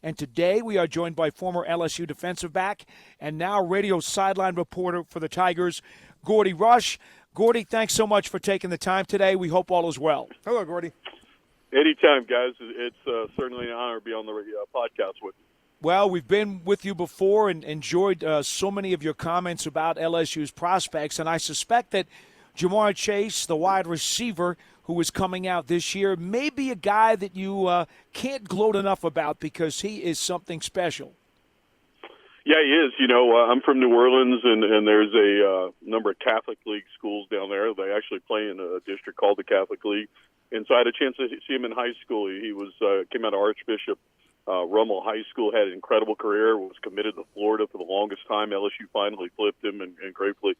And today we are joined by former LSU defensive back and now radio sideline reporter for the Tigers, Gordy Rush. Gordy, thanks so much for taking the time today. We hope all is well. Hello, Gordy. Anytime, guys. It's certainly an honor to be on the podcast with you. Well, we've been with you before and enjoyed so many of your comments about LSU's prospects, and I suspect that Ja'Marr Chase, the wide receiver who is coming out this year, may be a guy that you can't gloat enough about because he is something special. Yeah, he is. You know, I'm from New Orleans, and there's a number of Catholic League schools down there. They actually play in a district called the Catholic League. And so I had a chance to see him in high school. He was came out of Archbishop Rummel High School, had an incredible career, was committed to Florida for the longest time. LSU finally flipped him, and gratefully,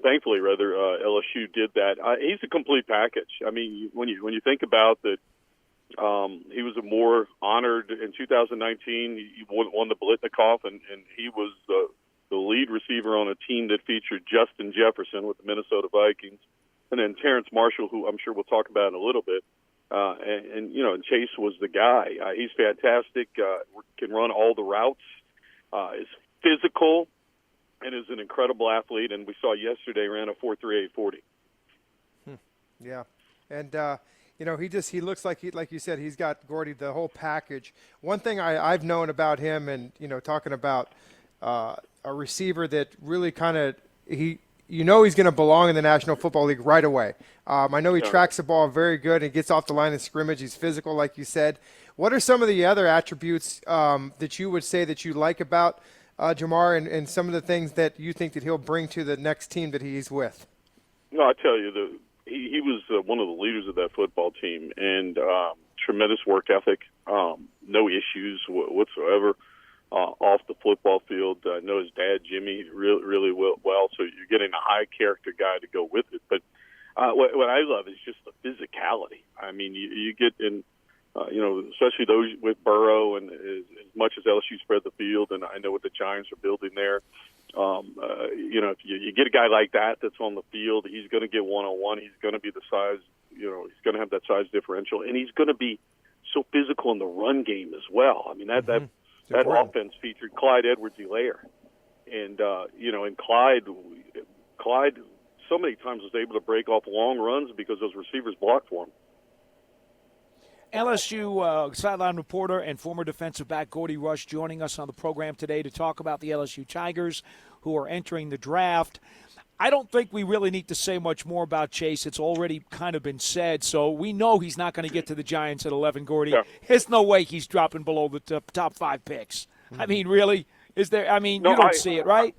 thankfully, LSU did that. He's a complete package. I mean, when you think about that, he was more honored in 2019. He won the Blitnikoff, and he was the lead receiver on a team that featured Justin Jefferson with the Minnesota Vikings, and then Terrace Marshall, who I'm sure we'll talk about in a little bit. And Chase was the guy. He's fantastic, can run all the routes, is physical, and is an incredible athlete. And we saw yesterday ran a 4.38 40. Yeah. And, he looks like you said, he's got, Gordy, the whole package. One thing I've known about him and, talking about a receiver that really kind of he's going to belong in the National Football League right away. I know he tracks the ball very good and gets off the line of scrimmage. He's physical, like you said. What are some of the other attributes that you would say that you like about Ja'Marr and some of the things that you think that he'll bring to the next team that he's with? No, I tell you, he was one of the leaders of that football team, and tremendous work ethic, no issues whatsoever. Off the football field. I know his dad, Jimmy, really well, so you're getting a high-character guy to go with it. But what I love is just the physicality. I mean, you get in, especially those with Burrow, and as much as LSU spread the field, and I know what the Giants are building there, if you get a guy like that that's on the field, he's going to get one-on-one. He's going to be the size, he's going to have that size differential, and he's going to be so physical in the run game as well. I mean, that offense featured Clyde Edwards-Helaire. And, and Clyde so many times was able to break off long runs because those receivers blocked for him. LSU sideline reporter and former defensive back Gordy Rush joining us on the program today to talk about the LSU Tigers who are entering the draft. I don't think we really need to say much more about Chase. It's already kind of been said, so we know he's not going to get to the Giants at 11, Gordy. Yeah. There's no way he's dropping below the top 5 picks. I mean, really? Is there? I mean, you don't see it, right?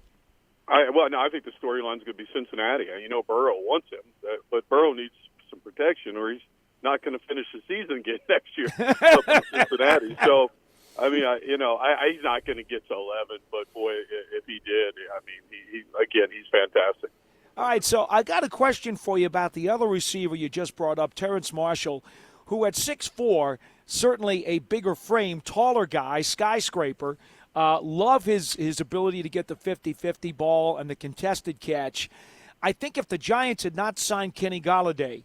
I think the storyline's going to be Cincinnati. Burrow wants him, but Burrow needs some protection or he's not going to finish the season again next year up in Cincinnati. So, he's not going to get to 11, but boy, if he did, he's fantastic. All right, so I got a question for you about the other receiver you just brought up, Terrace Marshall, who at 6'4", certainly a bigger frame, taller guy, skyscraper. Love his ability to get the 50-50 ball and the contested catch. I think if the Giants had not signed Kenny Golladay,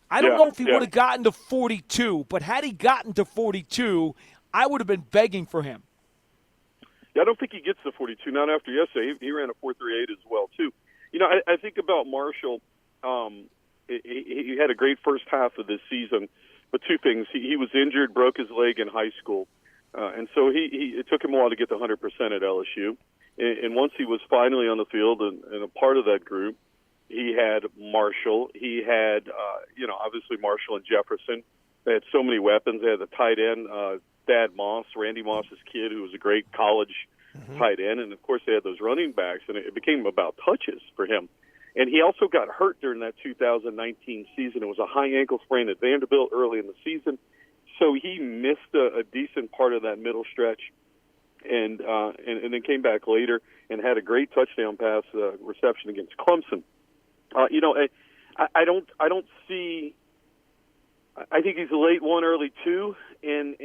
I don't know if he would have gotten to 42, but had he gotten to 42, I would have been begging for him. Yeah, I don't think he gets to 42. Not after yesterday. He ran a 4.38 as well, too. I think about Marshall. He had a great first half of this season, but two things. He was injured, broke his leg in high school, and so it took him a while to get to 100% at LSU. And once he was finally on the field and a part of that group, he had Marshall. He had, obviously Marshall and Jefferson. They had so many weapons. They had the tight end, Thad Moss, Randy Moss's kid, who was a great college tight end. And, of course, they had those running backs, and it became about touches for him. And he also got hurt during that 2019 season. It was a high ankle sprain at Vanderbilt early in the season. So he missed a decent part of that middle stretch and then came back later and had a great touchdown pass reception against Clemson. I don't see. I think he's a late 1, early 2, and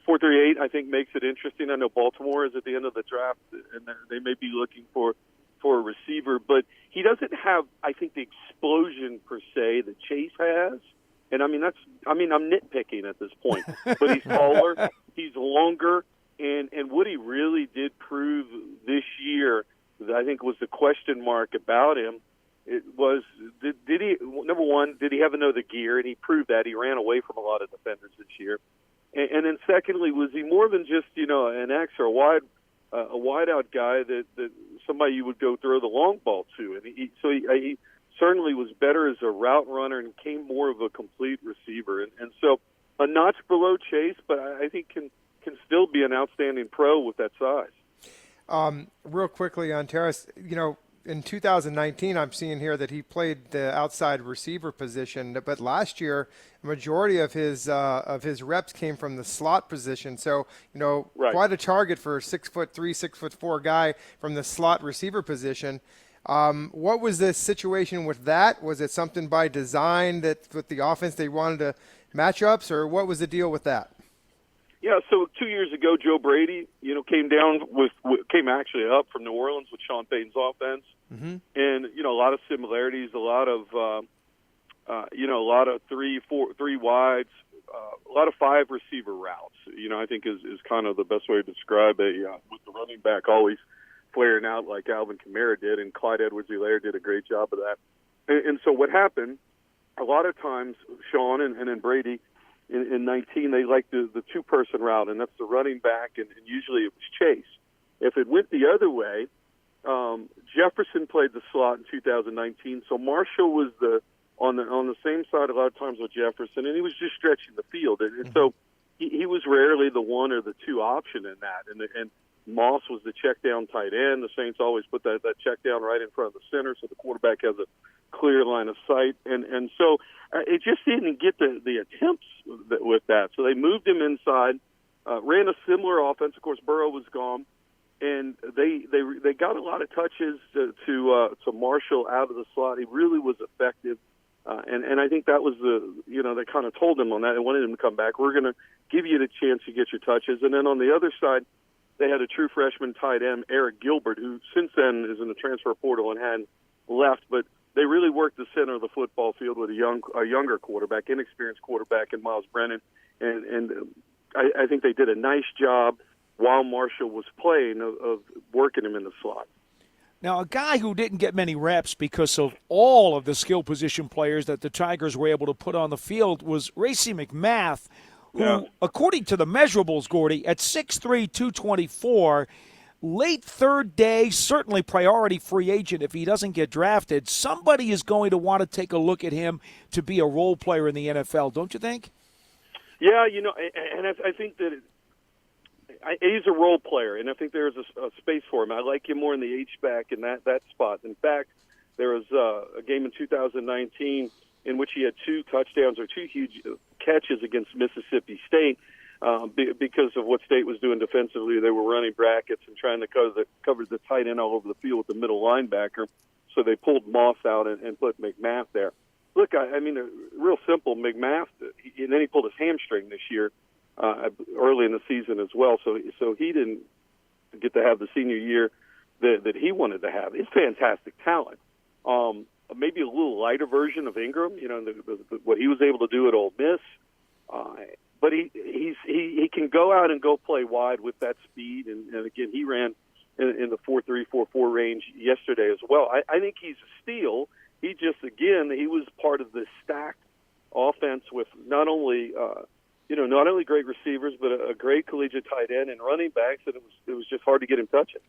4.38 I think makes it interesting. I know Baltimore is at the end of the draft, and they may be looking for a receiver, but he doesn't have, I think, the explosion per se that Chase has. And I'm nitpicking at this point, but he's taller. He's longer, and what he really did prove this year, I think, was the question mark about him. It was, did he, number one, did he have another gear? And he proved that. He ran away from a lot of defenders this year. And then secondly, was he more than just, an X or a wide out guy that somebody you would go throw the long ball to? And he certainly was better as a route runner and became more of a complete receiver. And so a notch below Chase, but I think can still be an outstanding pro with that size. Real quickly on Terrace, in 2019, I'm seeing here that he played the outside receiver position, but last year, a majority of his reps came from the slot position. So, Right. Quite a target for a 6'3", 6'4" guy from the slot receiver position. What was the situation with that? Was it something by design that with the offense they wanted to matchups, or what was the deal with that? Yeah, so 2 years ago, Joe Brady, came actually up from New Orleans with Sean Payton's offense, and a lot of similarities, a lot of three wides, a lot of 5 receiver routes. I think is kind of the best way to describe with the running back always flaring out like Alvin Kamara did, and Clyde Edwards-Helaire did a great job of that. And so what happened? A lot of times, Sean and then Brady. In 19, they liked the two-person route, and that's the running back, and usually it was Chase. If it went the other way, Jefferson played the slot in 2019, so Marshall was on the same side a lot of times with Jefferson, and he was just stretching the field. And so he was rarely the one or the two option in that. And Moss was the check-down tight end. The Saints always put that check-down right in front of the center, so the quarterback has a clear line of sight. And so it just didn't get the attempts with that. So they moved him inside, ran a similar offense. Of course, Burrow was gone, and they got a lot of touches to Marshall out of the slot. He really was effective. And I think that was they kind of told him on that. They wanted him to come back. We're going to give you the chance to get your touches. And then on the other side, they had a true freshman tight end, Eric Gilbert, who since then is in the transfer portal and hadn't left. But they really worked the center of the football field with a younger quarterback, inexperienced quarterback in Miles Brennan. And I think they did a nice job while Marshall was playing of working him in the slot. Now, a guy who didn't get many reps because of all of the skill position players that the Tigers were able to put on the field was Racey McMath, who, according to the measurables, Gordy, at 6'3", 224, late third day, certainly priority free agent if he doesn't get drafted, somebody is going to want to take a look at him to be a role player in the NFL, don't you think? Yeah, and I think that he's a role player, and I think there's a space for him. I like him more in the H-back in that spot. In fact, there was a game in 2019 in which he had 2 touchdowns or 2 huge catches against Mississippi State because of what State was doing defensively. They were running brackets and trying to cover the tight end all over the field with the middle linebacker. So they pulled Moss out and put McMath there. Look, I mean, real simple. McMath, and then he pulled his hamstring this year early in the season as well. So he didn't get to have the senior year that he wanted to have. It's fantastic talent. Maybe a little lighter version of Ingram, what he was able to do at Ole Miss. But he can go out and go play wide with that speed. And again, he ran in the 4.3, 4.4 range yesterday as well. I think he's a steal. He was part of this stacked offense with not only great receivers, but a great collegiate tight end and running backs, and it was just hard to get him touching.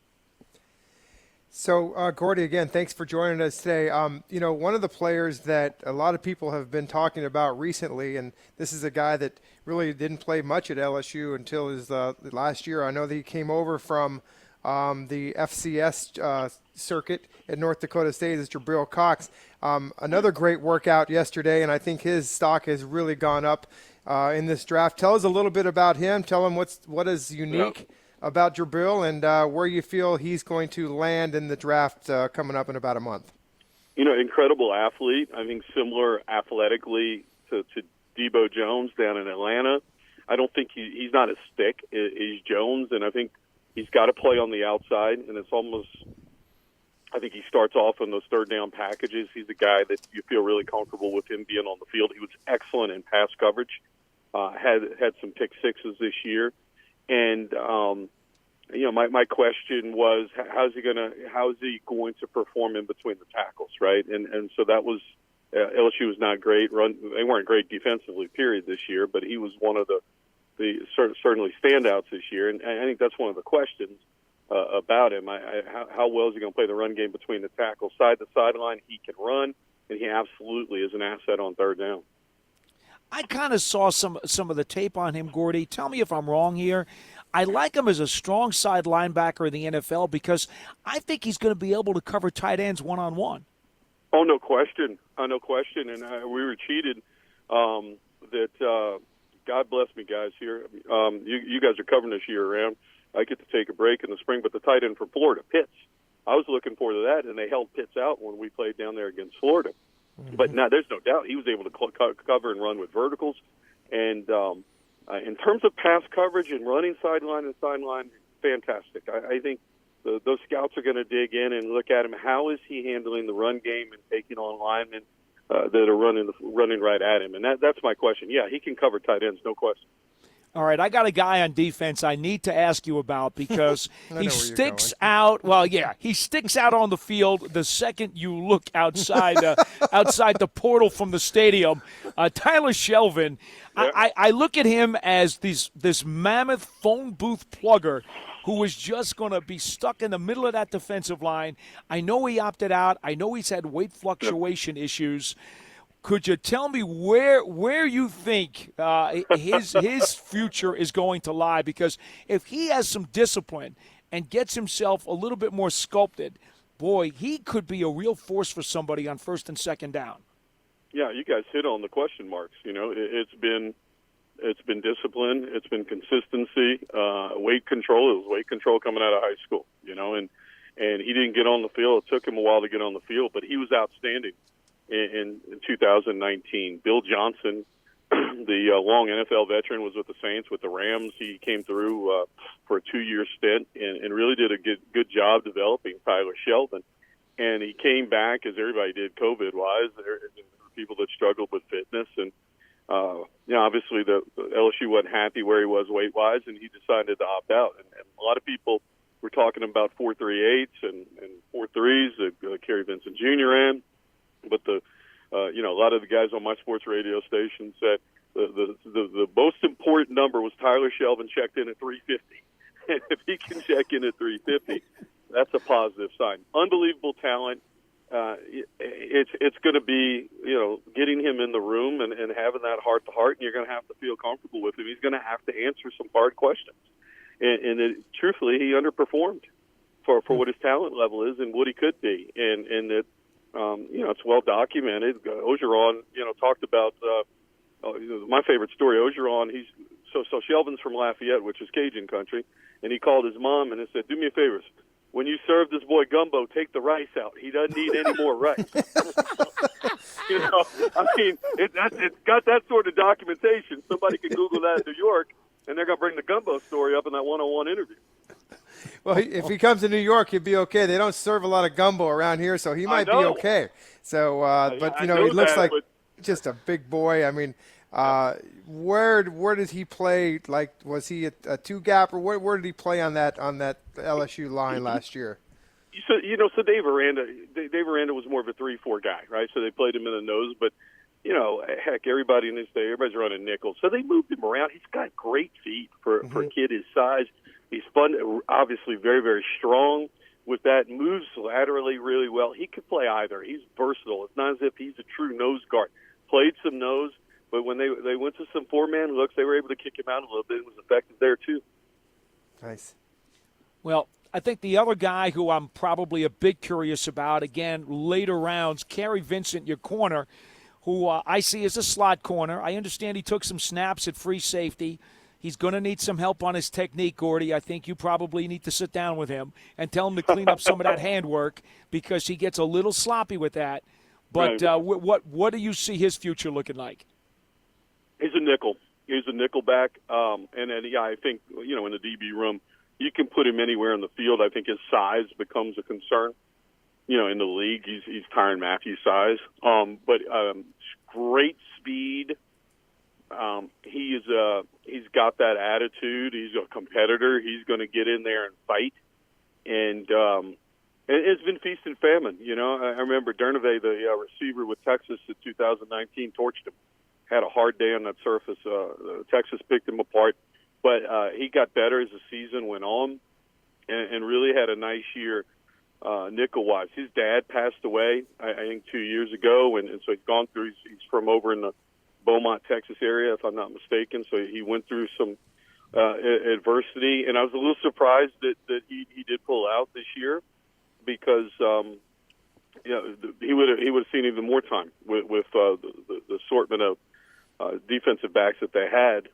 So, Gordy, again, thanks for joining us today. One of the players that a lot of people have been talking about recently, and this is a guy that really didn't play much at LSU until his last year. I know that he came over from the FCS circuit at North Dakota State, is Jabril Cox. Another great workout yesterday, and I think his stock has really gone up in this draft. Tell us a little bit about him. Tell him what is unique about Jabril and where you feel he's going to land in the draft coming up in about a month. Incredible athlete. I think similar athletically to Debo Jones down in Atlanta. I don't think he's not as thick as Jones, and I think he's got to play on the outside, and it's almost – I think he starts off in those third down packages. He's a guy that you feel really comfortable with him being on the field. He was excellent in pass coverage, had some pick sixes this year. And my question was, how's he going to perform in between the tackles, right? And so that was LSU was not great. They weren't great defensively, period, this year, but he was one of the certainly standouts this year, and I think that's one of the questions about him. How well is he going to play the run game between the tackles, side to sideline? He can run, and he absolutely is an asset on third down. I kind of saw some of the tape on him, Gordy. Tell me if I'm wrong here. I like him as a strong side linebacker in the NFL because I think he's going to be able to cover tight ends one-on-one. Oh, no question. No question. And we were cheated that God bless me, guys, here. You guys are covering this year round. I get to take a break in the spring, but the tight end from Florida, Pitts, I was looking forward to that, and they held Pitts out when we played down there against Florida. Mm-hmm. But now there's no doubt he was able to cover and run with verticals. And in terms of pass coverage and running sideline and sideline, fantastic. I think those scouts are going to dig in and look at him. How is he handling the run game and taking on linemen that are running right at him? And that's my question. Yeah, he can cover tight ends, no question. All right, I got a guy on defense I need to ask you about because he sticks out. Well, yeah, he sticks out on the field the second you look outside the portal from the stadium. Tyler Shelvin, yeah. I look at him as this mammoth phone booth plugger who is just going to be stuck in the middle of that defensive line. I know he opted out. I know he's had weight fluctuation issues. Could you tell me where you think his future is going to lie? Because if he has some discipline and gets himself a little bit more sculpted, boy, he could be a real force for somebody on first and second down. Yeah, you guys hit on the question marks. You know, it's been discipline, it's been consistency, weight control. It was weight control coming out of high school. You know, and he didn't get on the field. It took him a while to get on the field, but he was outstanding. In 2019, Bill Johnson, the long NFL veteran, was with the Saints, with the Rams. He came through for a 2-year stint and really did a good job developing Tyler Shelvin. And he came back, as everybody did, COVID-wise. There were people that struggled with fitness. And, obviously the LSU wasn't happy where he was weight-wise, and he decided to opt out. And a lot of people were talking about 4.38s and 4.3s that Kary Vincent Jr. ran. But a lot of the guys on my sports radio station said the most important number was Tyler Shelvin checked in at 350. And if he can check in at 350, that's a positive sign. Unbelievable talent. It's going to be getting him in the room and having that heart to heart, and you're going to have to feel comfortable with him. He's going to have to answer some hard questions. And truthfully, he underperformed for what his talent level is and what he could be, and that. It's well documented. Ogeron, talked about my favorite story. Ogeron, so Shelvin's from Lafayette, which is Cajun country, and he called his mom and he said, "Do me a favor. When you serve this boy gumbo, take the rice out. He doesn't need any more rice." It's got that sort of documentation. Somebody can Google that in New York, and they're going to bring the gumbo story up in that one-on-one interview. Well, if he comes to New York, he'd be okay. They don't serve a lot of gumbo around here, so he might be okay. So, but he looks like just a big boy. I mean, where did he play? Like, was he a two-gap, or where did he play on that LSU line last year? So Dave Aranda was more of a 3-4 guy, right? So they played him in the nose, but heck, everybody in this day, everybody's running nickel. So they moved him around. He's got great feet for a kid his size. He's fun, obviously very, very strong with that, moves laterally really well. He could play either. He's versatile. It's not as if he's a true nose guard. Played some nose, but when they went to some four-man looks, they were able to kick him out a little bit. It was effective there, too. Nice. Well, I think the other guy who I'm probably a bit curious about, again, later rounds, Kary Vincent, your corner, who I see as a slot corner. I understand he took some snaps at free safety. He's going to need some help on his technique, Gordy. I think you probably need to sit down with him and tell him to clean up some of that handwork because he gets a little sloppy with that. But what do you see his future looking like? He's a nickel. He's a nickel back. And then, I think, in the DB room, you can put him anywhere in the field. I think his size becomes a concern. In the league, he's Tyrann Mathieu size. But great speed, He's got that attitude. He's a competitor. He's going to get in there and fight. And it's been feast and famine. You know, I remember Derneve, the receiver with Texas in 2019, torched him. Had a hard day on that surface. Texas picked him apart, but he got better as the season went on, and really had a nice year nickel-wise. His dad passed away, I think, 2 years ago, and so he's gone through. He's from over in the Beaumont, Texas area, if I'm not mistaken. So he went through some adversity, and I was a little surprised that he did pull out this year, because he would have seen even more time with the assortment of defensive backs that they had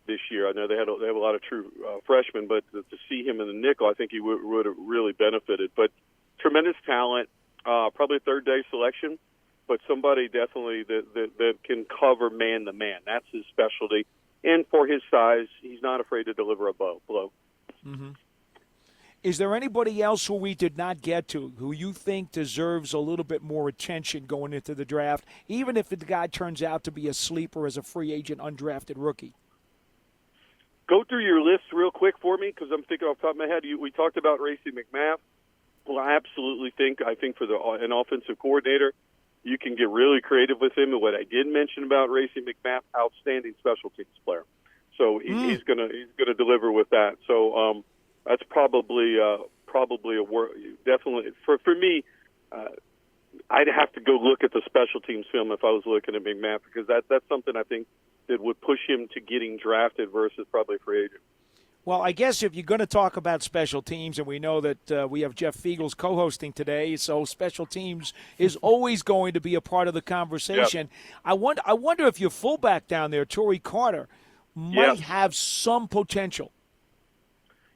this year. I know they have a lot of true freshmen, but to see him in the nickel, I think he would have really benefited. But tremendous talent, probably a third-day selection, but somebody definitely that can cover man-to-man. That's his specialty. And for his size, he's not afraid to deliver a blow. Mm-hmm. Is there anybody else who we did not get to who you think deserves a little bit more attention going into the draft, even if the guy turns out to be a sleeper as a free agent, undrafted rookie? Go through your list real quick for me, because I'm thinking off the top of my head. We talked about Racey McMath. Well, I absolutely think for an offensive coordinator, you can get really creative with him. And what I did mention about Racey McMath, outstanding special teams player. So he's gonna deliver with that. So that's probably a definitely for me. I'd have to go look at the special teams film if I was looking at McMath, because that's something I think that would push him to getting drafted versus probably free agent. Well, I guess if you're going to talk about special teams, and we know that we have Jeff Feagles co-hosting today, so special teams is always going to be a part of the conversation. Yep. I wonder if your fullback down there, Tory Carter, might have some potential.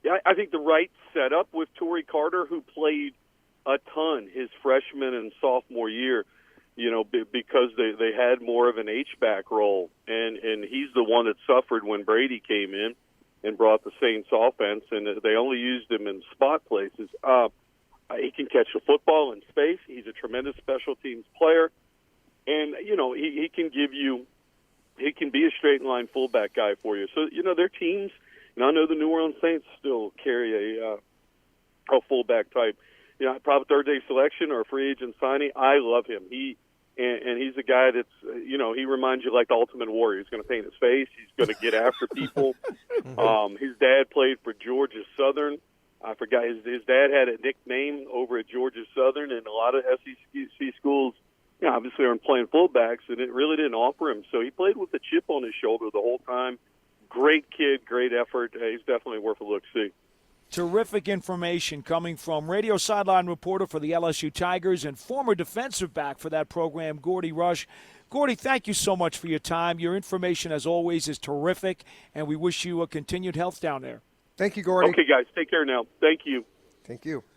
Yeah, I think the right setup with Tory Carter, who played a ton his freshman and sophomore year, you know, because they had more of an H-back role, and he's the one that suffered when Brady came in and brought the Saints offense, and they only used him in spot places. He can catch the football in space. He's a tremendous special teams player, and you know he can be a straight line fullback guy for you. So you know their teams, and I know the New Orleans Saints still carry a fullback type. You know, probably third-day selection or a free agent signing. I love him. And he's a guy that's, you know, he reminds you like the Ultimate Warrior. He's going to paint his face. He's going to get after people. His dad played for Georgia Southern. I forgot his dad had a nickname over at Georgia Southern, and a lot of SEC schools, you know, obviously aren't playing fullbacks, and it really didn't offer him. So he played with a chip on his shoulder the whole time. Great kid, great effort. He's definitely worth a look-see. Terrific information coming from radio sideline reporter for the LSU Tigers and former defensive back for that program, Gordy Rush. Gordy, thank you so much for your time. Your information, as always, is terrific, and we wish you a continued health down there. Thank you, Gordy. Okay, guys, take care now. Thank you. Thank you.